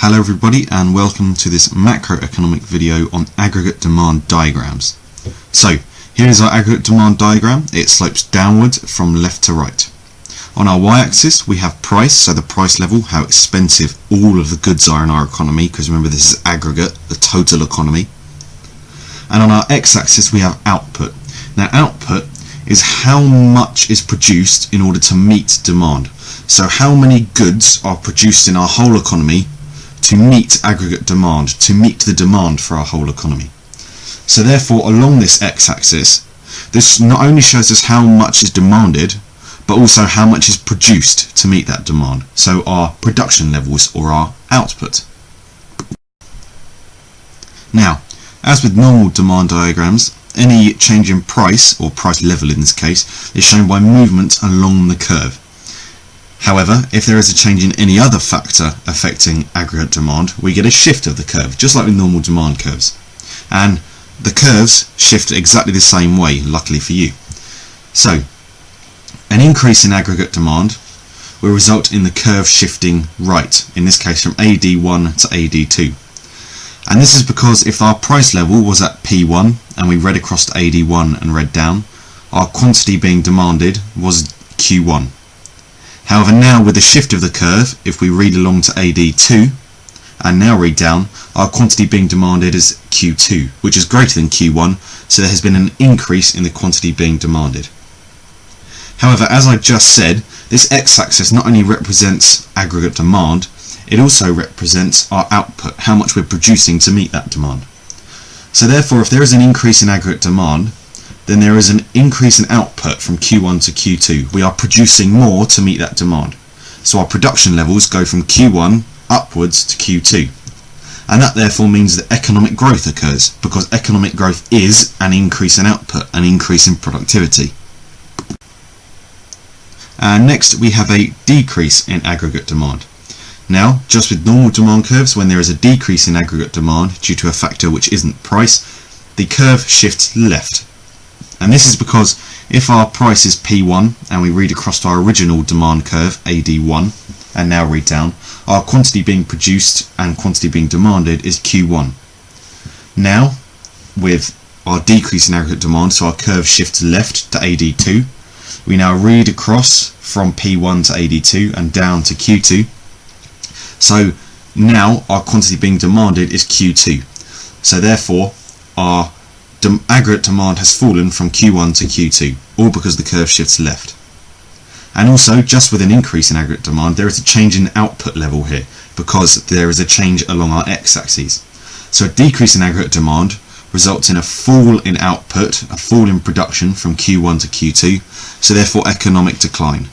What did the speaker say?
Hello everybody and welcome to this macroeconomic video on aggregate demand diagrams. So here is our aggregate demand diagram. It slopes downward from left to right. On our y-axis we have price, so the price level, how expensive all of the goods are in our economy, because remember this is aggregate, the total economy. And on our x-axis we have output. Now output is how much is produced in order to meet demand. So how many goods are produced in our whole economy to meet aggregate demand, to meet the demand for our whole economy. So therefore along this x-axis, this not only shows us how much is demanded, but also how much is produced to meet that demand. So our production levels or our output. Now, as with normal demand diagrams, any change in price, or price level in this case, is shown by movement along the curve. However, if there is a change in any other factor affecting aggregate demand, we get a shift of the curve, just like with normal demand curves. And the curves shift exactly the same way, luckily for you. So, an increase in aggregate demand will result in the curve shifting right, in this case from AD1 to AD2. And this is because if our price level was at P1 and we read across to AD1 and read down, our quantity being demanded was Q1. However, now with the shift of the curve, if we read along to AD2 and now read down, our quantity being demanded is Q2, which is greater than Q1, so there has been an increase in the quantity being demanded. However, as I just said, this x-axis not only represents aggregate demand, it also represents our output, how much we're producing to meet that demand. So therefore, if there is an increase in aggregate demand, then there is an increase in output from Q1 to Q2. We are producing more to meet that demand. So our production levels go from Q1 upwards to Q2. And that therefore means that economic growth occurs, because economic growth is an increase in output, an increase in productivity. And next we have a decrease in aggregate demand. Now, just with normal demand curves, when there is a decrease in aggregate demand due to a factor which isn't price, the curve shifts left. And this is because if our price is P1 and we read across to our original demand curve, AD1, and now read down, our quantity being produced and quantity being demanded is Q1. Now, with our decrease in aggregate demand, so our curve shifts left to AD2, we now read across from P1 to AD2 and down to Q2. So now our quantity being demanded is Q2. So therefore our aggregate demand has fallen from Q1 to Q2, all because the curve shifts left. And also, just with an increase in aggregate demand, there is a change in output level here, because there is a change along our x-axis. So a decrease in aggregate demand results in a fall in output, a fall in production from Q1 to Q2, so therefore economic decline.